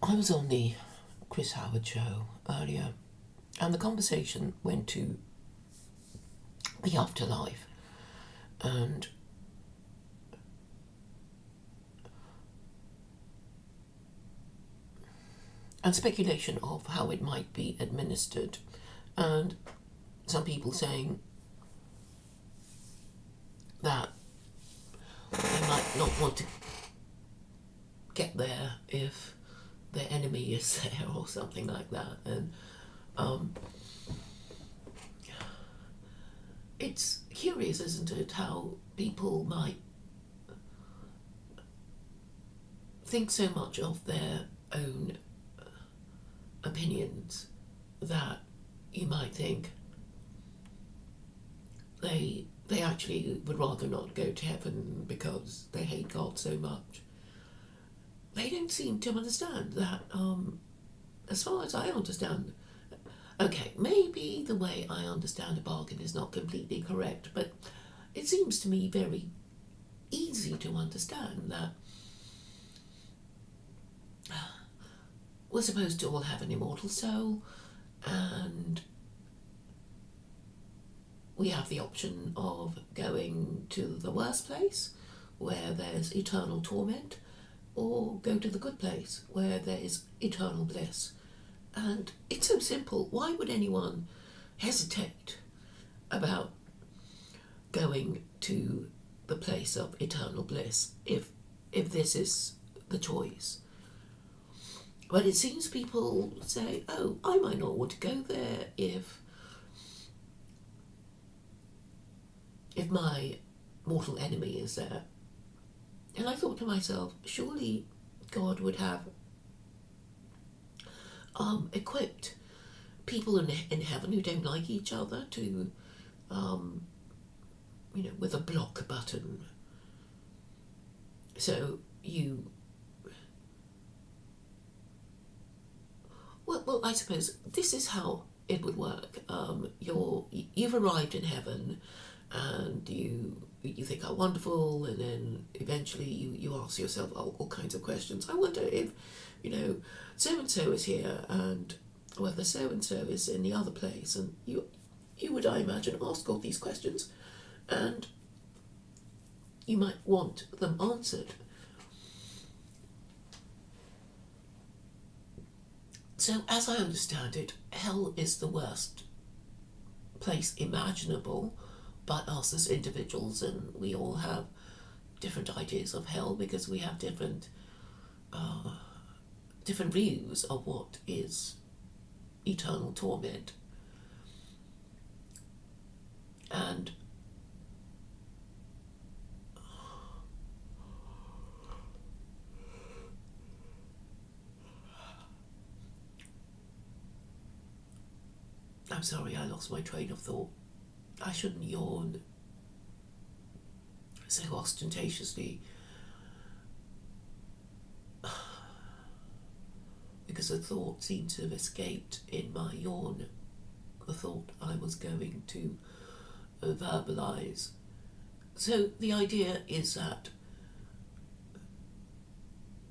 I was on the Chris Howard show earlier, and the conversation went to the afterlife and speculation of how it might be administered, and some people saying that they might not want to get there if their enemy is there or something like that. And it's curious, isn't it, how people might think so much of their own opinions that you might think they actually would rather not go to heaven because they hate God so much. They don't seem to understand that, as far as I understand, okay, maybe the way I understand a bargain is not completely correct, but it seems to me very easy to understand that we're supposed to all have an immortal soul, and we have the option of going to the worst place where there's eternal torment, or go to the good place where there is eternal bliss. And it's so simple. Why would anyone hesitate about going to the place of eternal bliss if this is the choice? But it seems people say, oh, I might not want to go there if my mortal enemy is there. And I thought to myself, surely God would have equipped people in heaven who don't like each other to, with a block button. So you... Well, I suppose this is how it would work. You've arrived in heaven, and you think how wonderful, and then eventually you ask yourself all kinds of questions. I wonder if, so-and-so is here, and whether so-and-so is in the other place, and you would, I imagine, ask all these questions, and you might want them answered. So, as I understand it, hell is the worst place imaginable, but us as individuals, and we all have different ideas of hell because we have different views of what is eternal torment. And I'm sorry, I lost my train of thought. I shouldn't yawn so ostentatiously, because the thought seemed to have escaped in my yawn, the thought I was going to verbalise. So the idea is that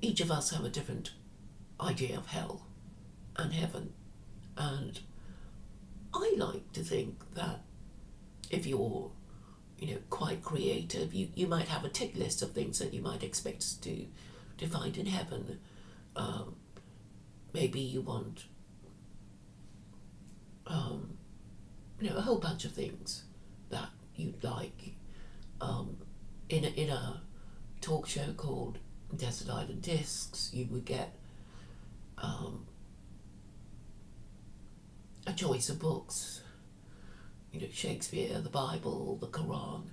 each of us have a different idea of hell and heaven, and I like to think that if you're, quite creative, you might have a tick list of things that you might expect to find in heaven. Maybe you want, a whole bunch of things that you'd like. In a talk show called Desert Island Discs, you would get a choice of books, Shakespeare, the Bible, the Quran,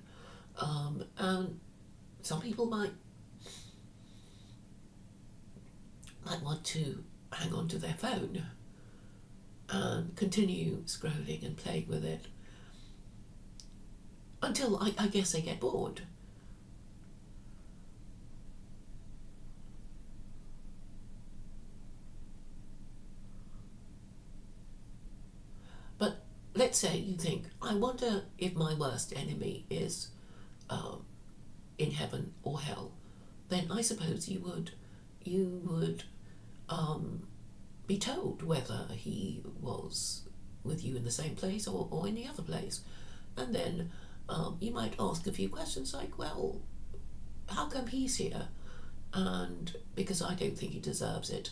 and some people might want to hang on to their phone and continue scrolling and playing with it until I guess they get bored. But let's say you think, I wonder if my worst enemy is in heaven or hell. Then I suppose you would be told whether he was with you in the same place or in the other place. And then you might ask a few questions like, well, how come he's here? And because I don't think he deserves it.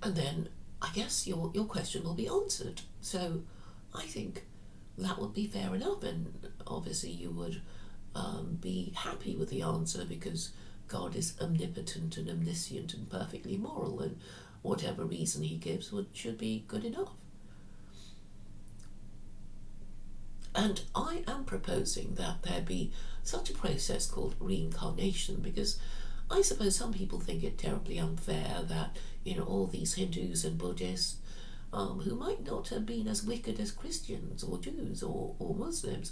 And then I guess your question will be answered. So I think that would be fair enough, and obviously you would be happy with the answer because God is omnipotent and omniscient and perfectly moral, and whatever reason he gives should be good enough. And I am proposing that there be such a process called reincarnation, because I suppose some people think it terribly unfair that, all these Hindus and Buddhists, who might not have been as wicked as Christians or Jews or Muslims,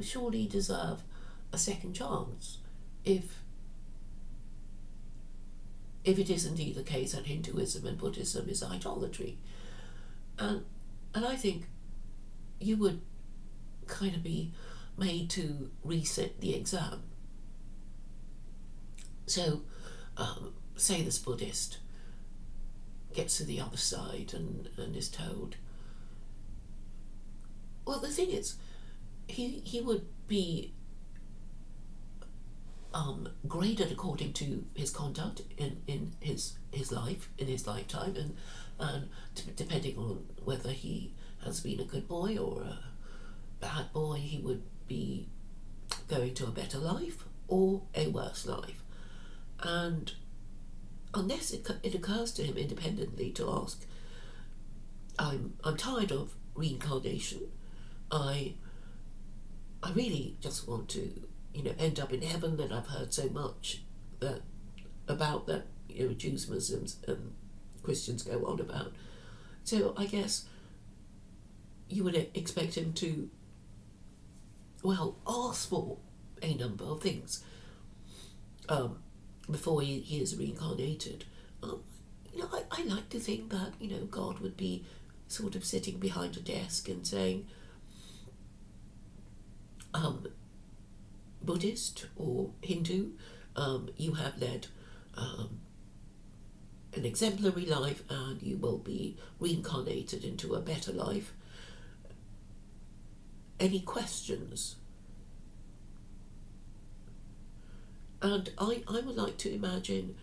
surely deserve a second chance if it is indeed the case that Hinduism and Buddhism is idolatry. And I think you would kind of be made to reset the exam. So, say this Buddhist gets to the other side and is told, well, the thing is, he would be graded according to his conduct in his life, in his lifetime, and depending on whether he has been a good boy or a bad boy, he would be going to a better life or a worse life. And unless it occurs to him independently to ask, I'm tired of reincarnation, I really just want to end up in heaven, and I've heard so much about that Jews, Muslims and Christians go on about. So I guess you would expect him to ask for a number of things before he is reincarnated. I like to think that God would be sort of sitting behind a desk and saying, Buddhist or Hindu, you have led an exemplary life, and you will be reincarnated into a better life. Any questions? And I would like to imagine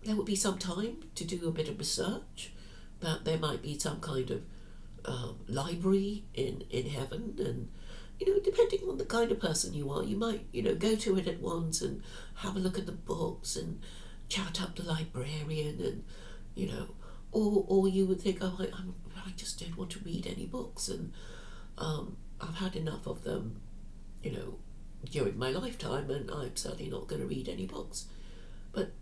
there would be some time to do a bit of research, that there might be some kind of library in heaven, and depending on the kind of person you are, you might go to it at once and have a look at the books and chat up the librarian, and or you would think, I just don't want to read any books, and I've had enough of them during my lifetime, and I'm certainly not going to read any books. But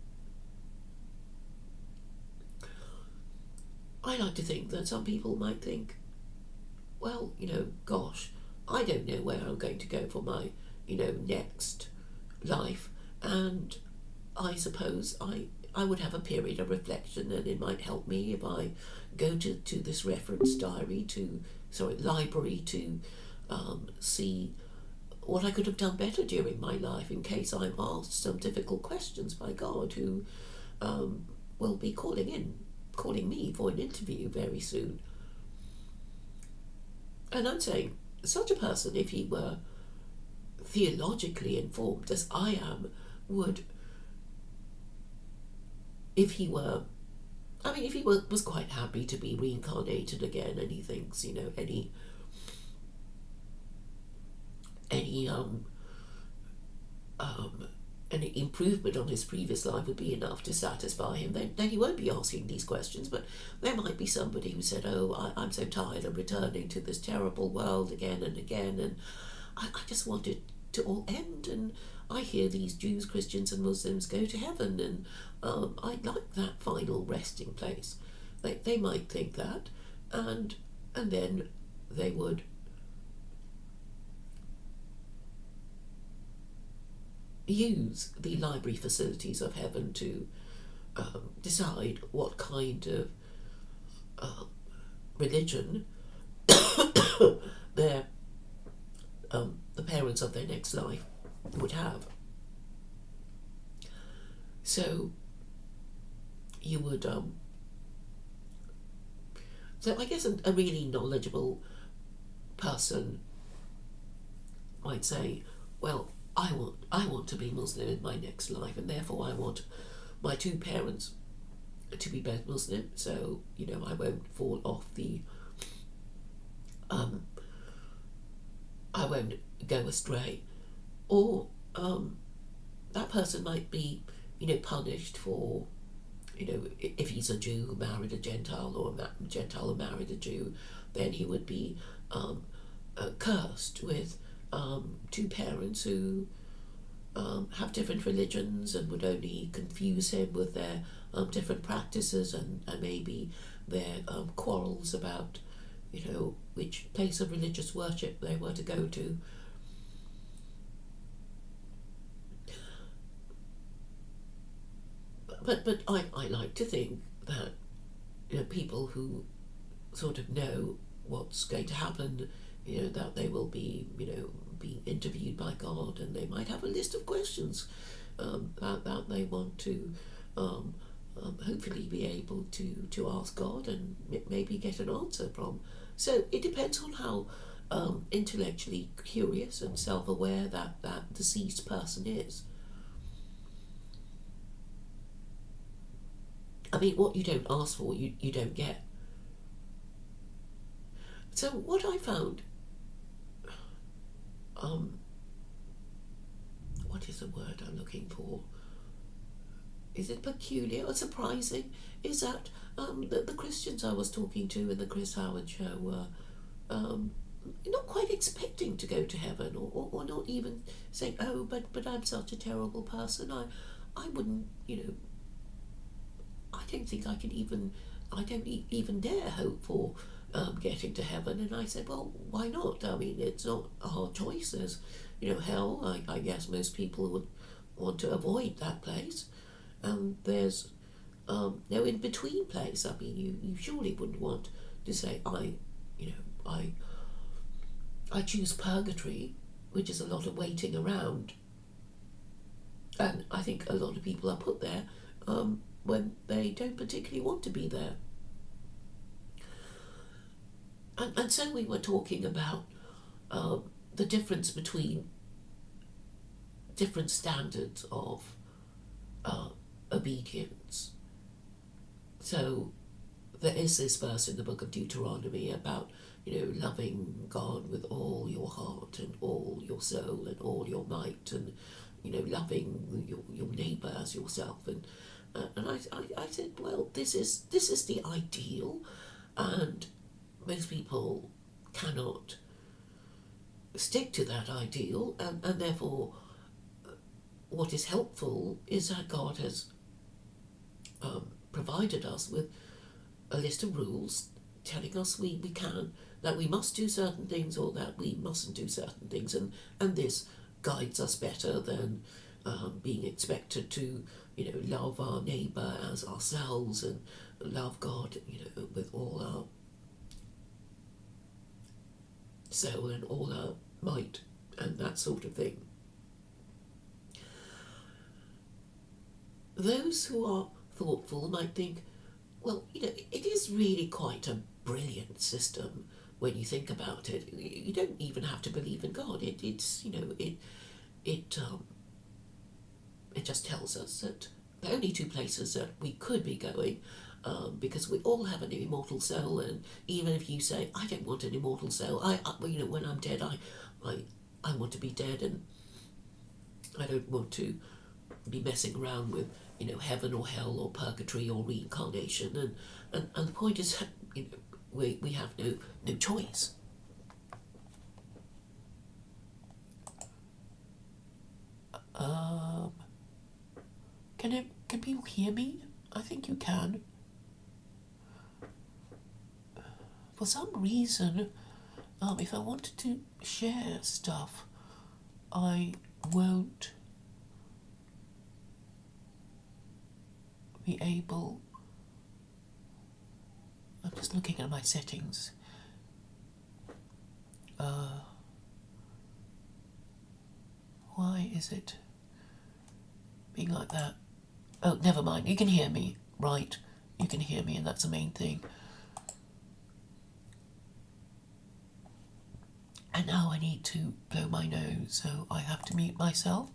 I like to think that some people might think, well, gosh, I don't know where I'm going to go for my next life, and I suppose I would have a period of reflection, and it might help me if I go to this reference library to see what I could have done better during my life, in case I'm asked some difficult questions by God, who will be calling me for an interview very soon. And I'm saying, such a person, if he were theologically informed as I am, would, if he was quite happy to be reincarnated again, and he thinks any improvement on his previous life would be enough to satisfy him, then he won't be asking these questions. But there might be somebody who said, I'm so tired of returning to this terrible world again and again, and I just want it to all end, and I hear these Jews, Christians and Muslims go to heaven, and I'd like that final resting place. They might think that, and then they would use the library facilities of heaven to decide what kind of religion the parents of their next life would have. So you would so I guess a really knowledgeable person might say, well, I want to be Muslim in my next life, and therefore I want my two parents to be both Muslim, so I won't fall off the I won't go astray. Or that person might be punished for if he's a Jew who married a Gentile, or a Gentile who married a Jew, then he would be cursed with two parents who have different religions and would only confuse him with their different practices and maybe their quarrels about which place of religious worship they were to go to. But I like to think that people who sort of know what's going to happen, that they will be being interviewed by God, and they might have a list of questions that they want to hopefully be able to ask God and maybe get an answer from. So it depends on how intellectually curious and self-aware that deceased person is. I mean, what you don't ask for, you don't get. So what I found, what is the word I'm looking for? Is it peculiar or surprising? Is that the Christians I was talking to in the Chris Howard show were not quite expecting to go to heaven, or not even saying, oh, but I'm such a terrible person. I wouldn't, I don't think I don't even dare hope for getting to heaven. And I said, well, why not? I mean, it's not a hard choice. There's, hell. I guess most people would want to avoid that place. And there's no in between place. I mean, you surely wouldn't want to say, I choose purgatory, which is a lot of waiting around. And I think a lot of people are put there when they don't particularly want to be there. And so we were talking about the difference between different standards of obedience. So there is this verse in the book of Deuteronomy about loving God with all your heart and all your soul and all your might, and loving your neighbour as yourself. And I said, well, this is the ideal, and most people cannot stick to that ideal, and therefore what is helpful is that God has provided us with a list of rules telling us that we must do certain things or that we mustn't do certain things, and this guides us better than being expected to love our neighbour as ourselves and love God with all our soul and all our might and that sort of thing. Those who are thoughtful might think, well, it is really quite a brilliant system when you think about it. You don't even have to believe in God. It just tells us that the only two places that we could be going, because we all have an immortal soul, and even if you say, I don't want an immortal soul, when I'm dead, I want to be dead, and I don't want to be messing around with heaven or hell or purgatory or reincarnation, and the point is that we have no choice. Can people hear me? I think you can. For some reason, if I wanted to share stuff, I won't be able. I'm just looking at my settings. Why is it being like that? Oh, never mind, you can hear me. Right, you can hear me, and that's the main thing. And now I need to blow my nose, so I have to mute myself.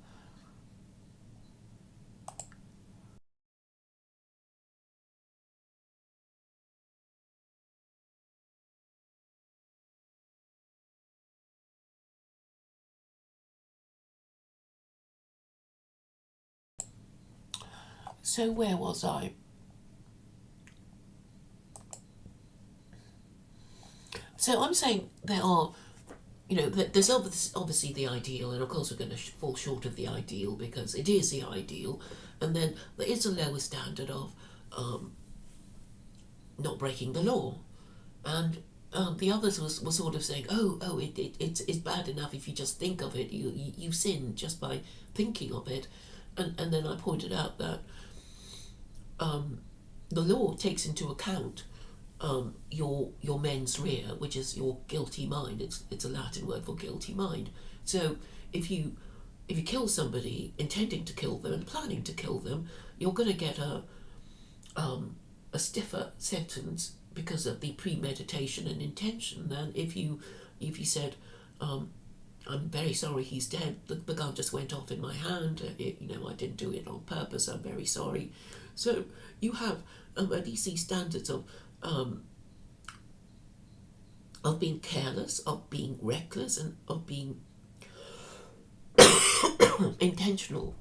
So where was I? So I'm saying there are, there's obviously the ideal, and of course we're going to fall short of the ideal because it is the ideal, and then there is a lower standard of not breaking the law, and the others were sort of saying, it's bad enough if you just think of it, you sin just by thinking of it, and then I pointed out that the law takes into account your mens rea, which is your guilty mind. It's a Latin word for guilty mind. So if you kill somebody intending to kill them and planning to kill them, you're going to get a stiffer sentence because of the premeditation and intention than if you said, I'm very sorry he's dead. The gun just went off in my hand. I didn't do it on purpose. I'm very sorry. So you have at least these standards of being careless, of being reckless, and of being intentional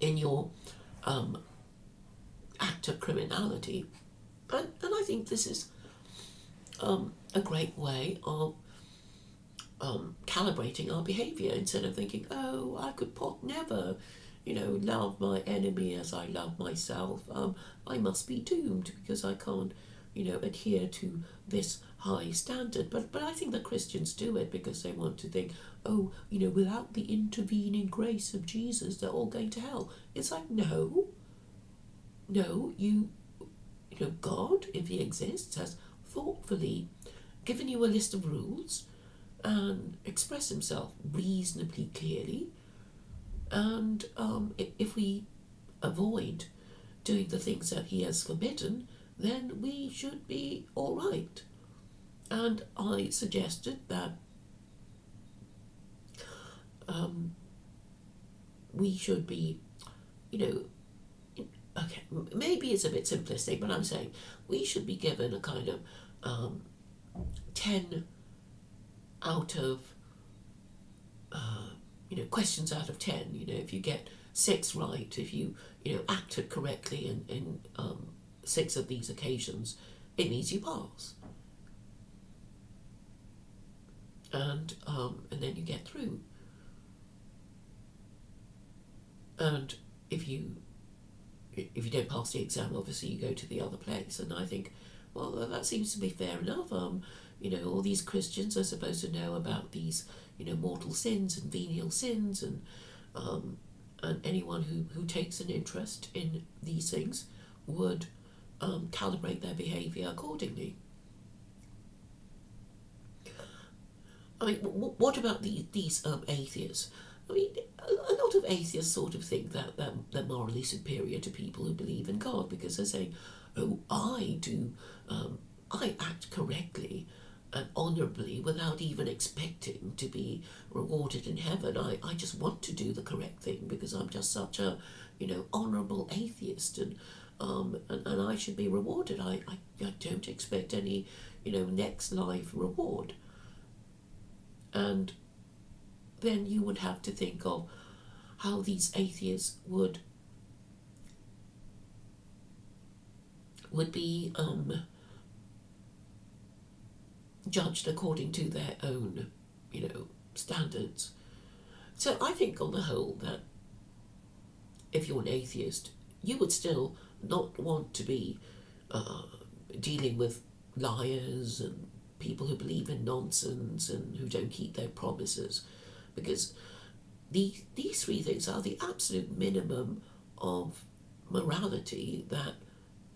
in your act of criminality. And I think this is a great way of calibrating our behaviour instead of thinking, oh, I could never, love my enemy as I love myself. I must be doomed because I can't, adhere to this high standard. But I think the Christians do it because they want to think, oh, without the intervening grace of Jesus, they're all going to hell. It's like, no, God, if he exists, has thoughtfully given you a list of rules and express himself reasonably clearly. And if we avoid doing the things that he has forbidden, then we should be all right. And I suggested that we should be, okay, maybe it's a bit simplistic, but I'm saying we should be given a kind of 10 out of questions out of 10. If you get 6 right, if you acted correctly in 6 of these occasions, it means you pass, and then you get through. And if you don't pass the exam, obviously you go to the other place. And I think, well, that seems to be fair enough. All these Christians are supposed to know about these, mortal sins and venial sins, and anyone who takes an interest in these things would calibrate their behaviour accordingly. I mean, what about these atheists? I mean, a lot of atheists sort of think that they're morally superior to people who believe in God because they're saying, oh, I act correctly and honourably without even expecting to be rewarded in heaven. I just want to do the correct thing because I'm just such a, honourable atheist, and I should be rewarded. I don't expect any, next life reward. And then you would have to think of how these atheists would be judged according to their own, standards. So I think on the whole that if you're an atheist, you would still not want to be dealing with liars and people who believe in nonsense and who don't keep their promises, because these 3 things are the absolute minimum of morality that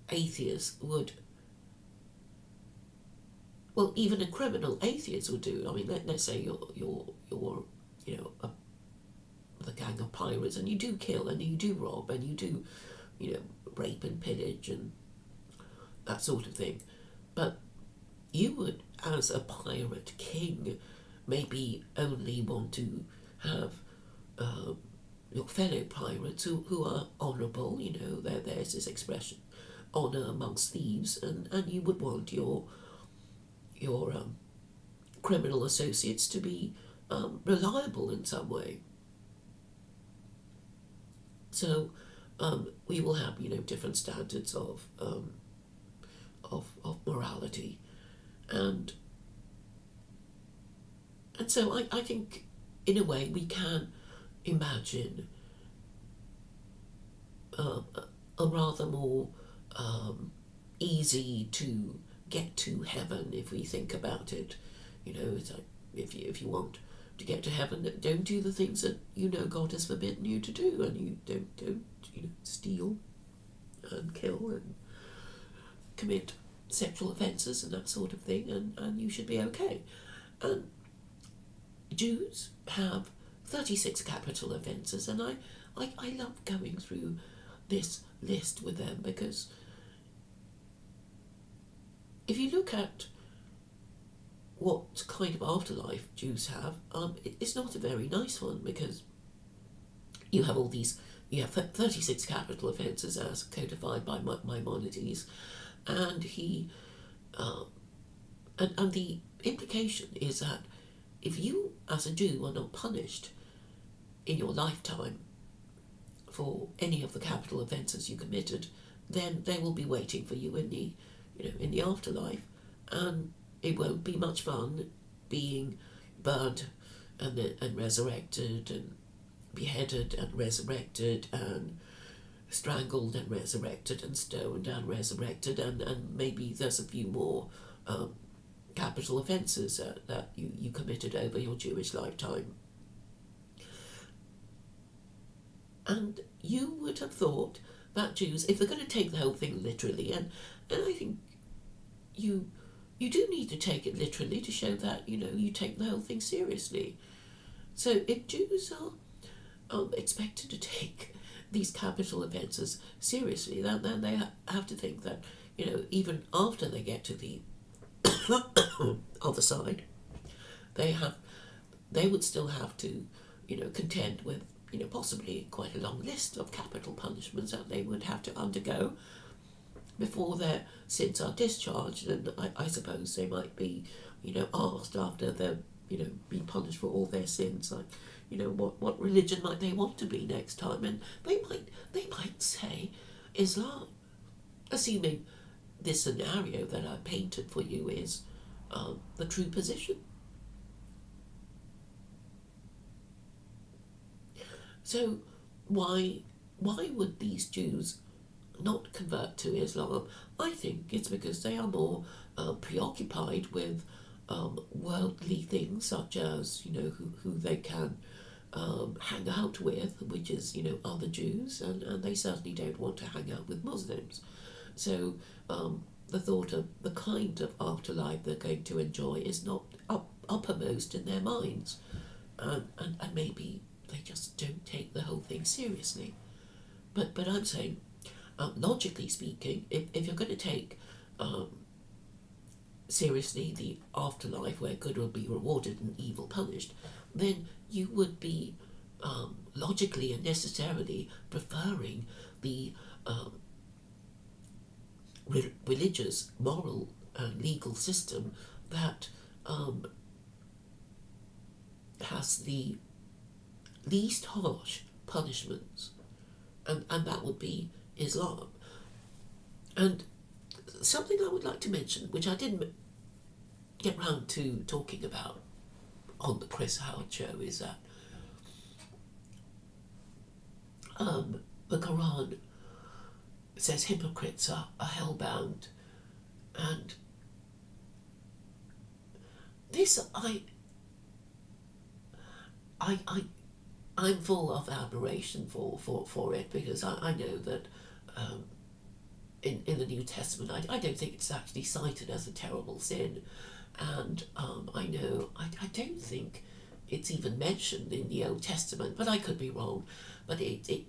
atheists would, well, even a criminal atheist would do. I mean, let's say you're the gang of pirates, and you do kill and you do rob and you do, rape and pillage and that sort of thing. But you would, as a pirate king, maybe only want to have your fellow pirates who are honourable. There's this expression, honour amongst thieves, and you would want your criminal associates to be reliable in some way. So we will have different standards of morality, and so I think in a way we can imagine a rather more easy to get to heaven if we think about it. It's like if you want to get to heaven, don't do the things that God has forbidden you to do, and you don't steal and kill and commit sexual offences and that sort of thing, and you should be okay. And Jews have 36 capital offences, and I love going through this list with them, because if you look at what kind of afterlife Jews have, it's not a very nice one, because you have 36 capital offences as codified by Maimonides, and and the implication is that if you as a Jew are not punished in your lifetime for any of the capital offences you committed, then they will be waiting for you in the afterlife, and it won't be much fun being burnt and resurrected and beheaded and resurrected and strangled and resurrected and stoned and resurrected, and maybe there's a few more capital offences that you committed over your Jewish lifetime. And you would have thought that Jews, if they're going to take the whole thing literally, and I think you do need to take it literally to show that you take the whole thing seriously. So if Jews are expected to take these capital offences seriously, then they have to think that even after they get to the other side, they would still have to contend with possibly quite a long list of capital punishments that they would have to undergo before their sins are discharged. And I suppose they might be asked after they've been punished for all their sins, like what religion might they want to be next time, and they might say Islam, assuming this scenario that I painted for you is the true position. So why would these Jews not convert to Islam? I think it's because they are more preoccupied with worldly things, such as who they can hang out with, which is other Jews, and they certainly don't want to hang out with Muslims. So the thought of the kind of afterlife they're going to enjoy is not uppermost in their minds, and maybe they just don't take the whole thing seriously. But I'm saying, logically speaking, if you're going to take seriously the afterlife where good will be rewarded and evil punished, then you would be logically and necessarily preferring the religious, moral, and legal system that has the least harsh punishments, and that would be Islam. And something I would like to mention, which I didn't get round to talking about on the Chris Howard show, is that the Quran says hypocrites are hellbound, and this I'm full of admiration for it, because I know that in the New Testament I don't think it's actually cited as a terrible sin, and I don't think it's even mentioned in the Old Testament, but I could be wrong. But it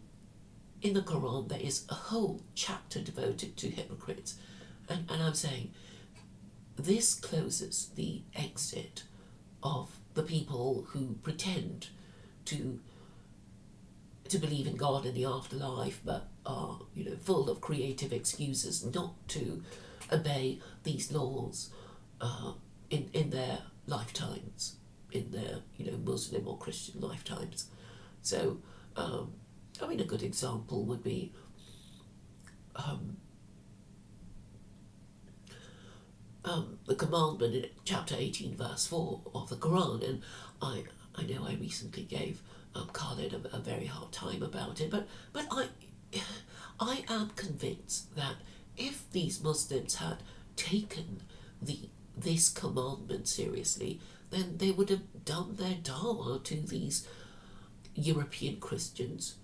in the Quran there is a whole chapter devoted to hypocrites, and I'm saying this closes the exit of the people who pretend to believe in God and the afterlife, but are full of creative excuses not to obey these laws in their lifetimes, in their Muslim or Christian lifetimes. So a good example would be the commandment in chapter 18 verse 4 of the Quran, and I know I recently gave Khalid a very hard time about it, but I am convinced that if these Muslims had taken this commandment seriously, then they would have done their dawah to these European Christians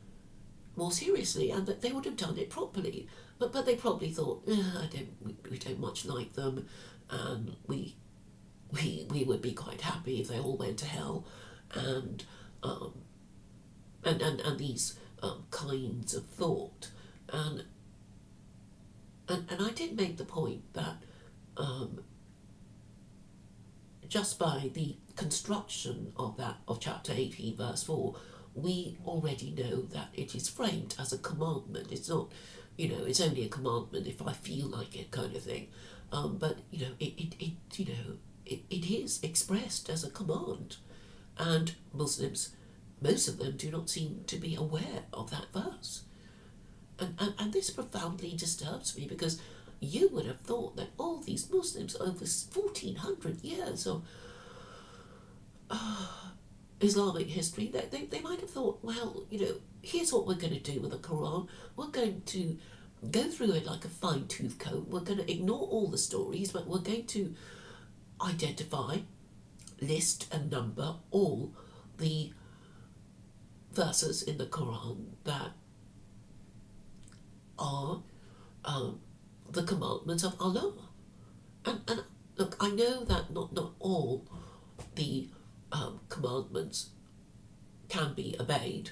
more seriously, and that they would have done it properly. But they probably thought, we don't much like them, and we would be quite happy if they all went to hell, and these kinds of thought, and I did make the point that just by the construction of chapter 18 verse 4, we already know that it is framed as a commandment. It's not, it's only a commandment if I feel like it, kind of thing. But it is expressed as a command, and Muslims, most of them, do not seem to be aware of that verse, and this profoundly disturbs me, because you would have thought that all these Muslims over 1400 years of Islamic history, that they might have thought, well, here's what we're going to do with the Quran. We're going to go through it like a fine-tooth comb. We're going to ignore all the stories, but we're going to identify, list and number all the verses in the Quran that are the commandments of Allah. And look, I know that not all the commandments can be obeyed,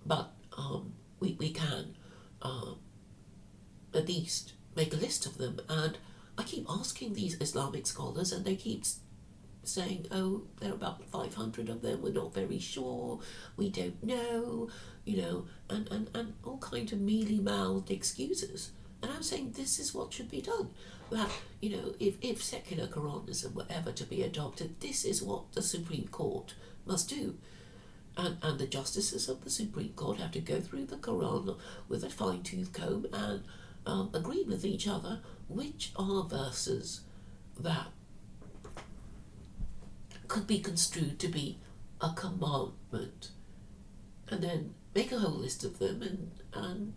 but we can at least make a list of them. And I keep asking these Islamic scholars, and they keep saying, oh, there are about 500 of them, we're not very sure, we don't know, and all kind of mealy-mouthed excuses. And I'm saying this is what should be done. That, if secular Quranism were ever to be adopted, this is what the Supreme Court must do. And the justices of the Supreme Court have to go through the Quran with a fine-tooth comb and agree with each other which are verses that could be construed to be a commandment, and then make a whole list of them and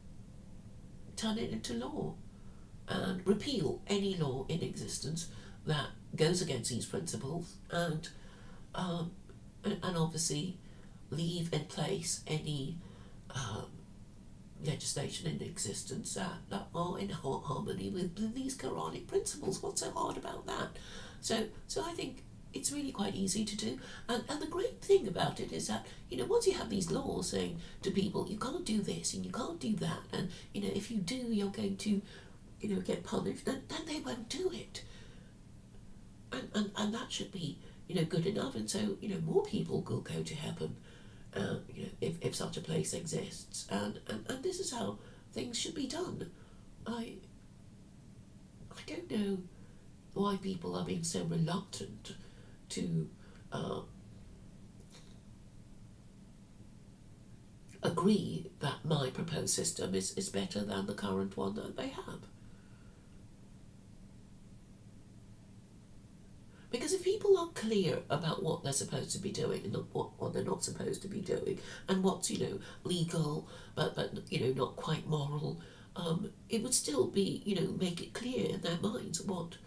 turn it into law, and repeal any law in existence that goes against these principles, and obviously leave in place any legislation in existence that are in harmony with these Quranic principles. What's so hard about that? So I think it's really quite easy to do, and the great thing about it is that once you have these laws saying to people, you can't do this and you can't do that, and if you do, you're going to get punished, then they won't do it, and that should be good enough. And so more people will go to heaven, if such a place exists, and this is how things should be done. I don't know why people are being so reluctant to agree that my proposed system is better than the current one that they have. Because if people are clear about what they're supposed to be doing and what they're not supposed to be doing, and what's legal but not quite moral, it would still be make it clear in their minds what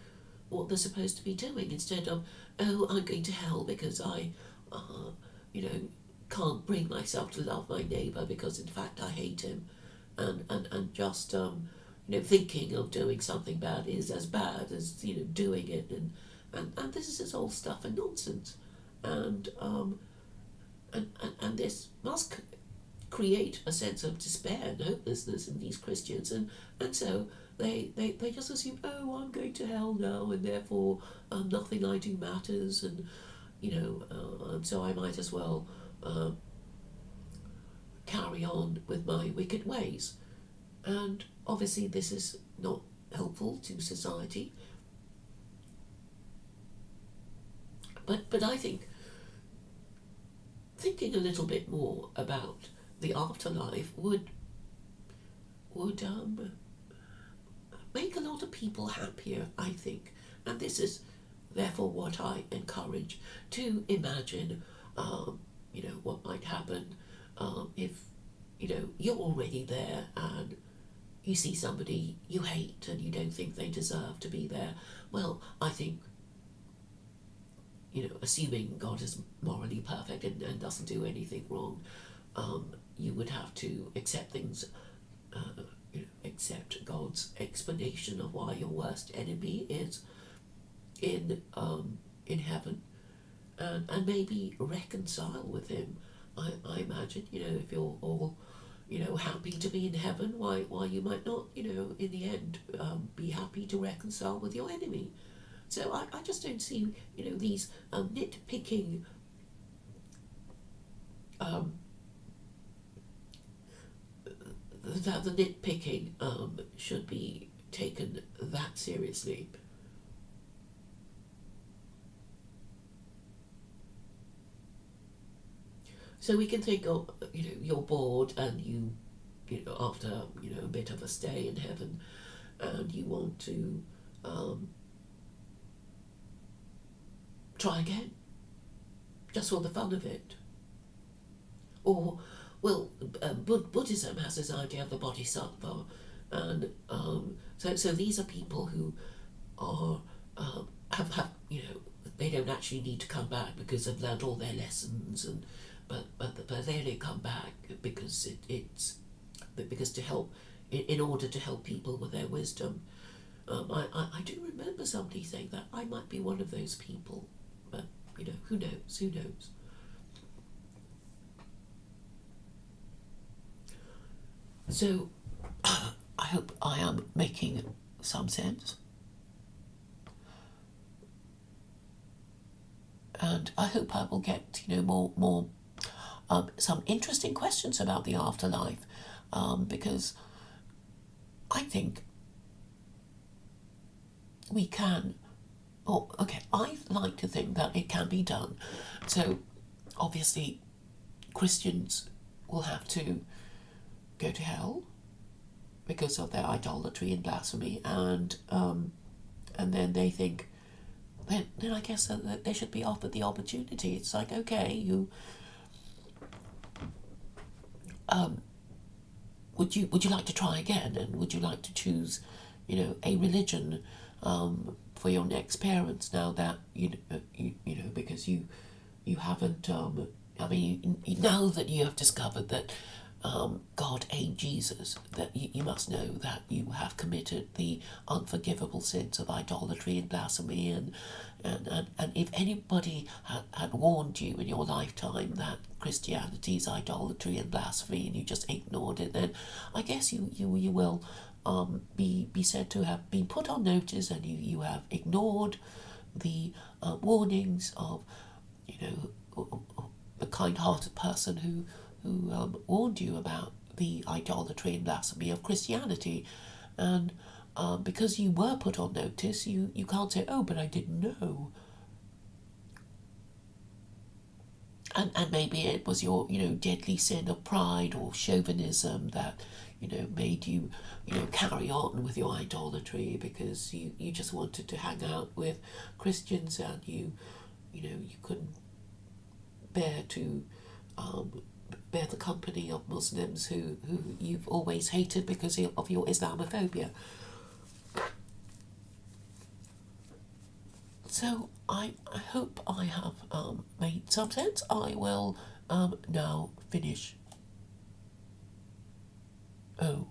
they're supposed to be doing, instead of, oh, I'm going to hell because I can't bring myself to love my neighbour because in fact I hate him, and just thinking of doing something bad is as bad as doing it, and this is all stuff and nonsense, and this must create a sense of despair and hopelessness in these Christians, and so they just assume, oh, I'm going to hell now, and therefore nothing I do matters, and and so I might as well carry on with my wicked ways. And obviously this is not helpful to society. But I think thinking a little bit more about the afterlife would make a lot of people happier, I think. And this is therefore what I encourage, to imagine, what might happen if, you're already there and you see somebody you hate and you don't think they deserve to be there. Well, I think, assuming God is morally perfect and doesn't do anything wrong, you would have to accept things, accept God's explanation of why your worst enemy is in heaven, and maybe reconcile with him. I imagine, if you're all, happy to be in heaven, why you might not, in the end, be happy to reconcile with your enemy. So I just don't see, these nitpicking that the nitpicking should be taken that seriously. So we can think of, you're bored and you after, a bit of a stay in heaven, and you want to try again, just for the fun of it. Or, well, Buddhism has this idea of the bodhisattva, and so these are people who are have they don't actually need to come back because they've learned all their lessons, and but they only come back because because to help, in order to help people with their wisdom. I do remember somebody saying that. I might be one of those people, but who knows. So I hope I am making some sense, and I hope I will get more some interesting questions about the afterlife, because I think we can. I like to think that it can be done. So obviously Christians will have to go to hell because of their idolatry and blasphemy, and then they think, then I guess that they should be offered the opportunity. It's like, okay, you would you like to try again, and would you like to choose a religion for your next parents, now that because you haven't now that you have discovered that God ain't Jesus, that you must know that you have committed the unforgivable sins of idolatry and blasphemy, and if anybody had warned you in your lifetime that Christianity is idolatry and blasphemy, and you just ignored it, then I guess you will be said to have been put on notice, and you have ignored the warnings of the kind-hearted person who warned you about the idolatry and blasphemy of Christianity. And because you were put on notice, you can't say, oh, but I didn't know. And maybe it was your deadly sin of pride or chauvinism that made you carry on with your idolatry, because you just wanted to hang out with Christians, and you couldn't bear to bear the company of Muslims who you've always hated because of your Islamophobia. So I hope I have made some sense. I will now finish. Oh.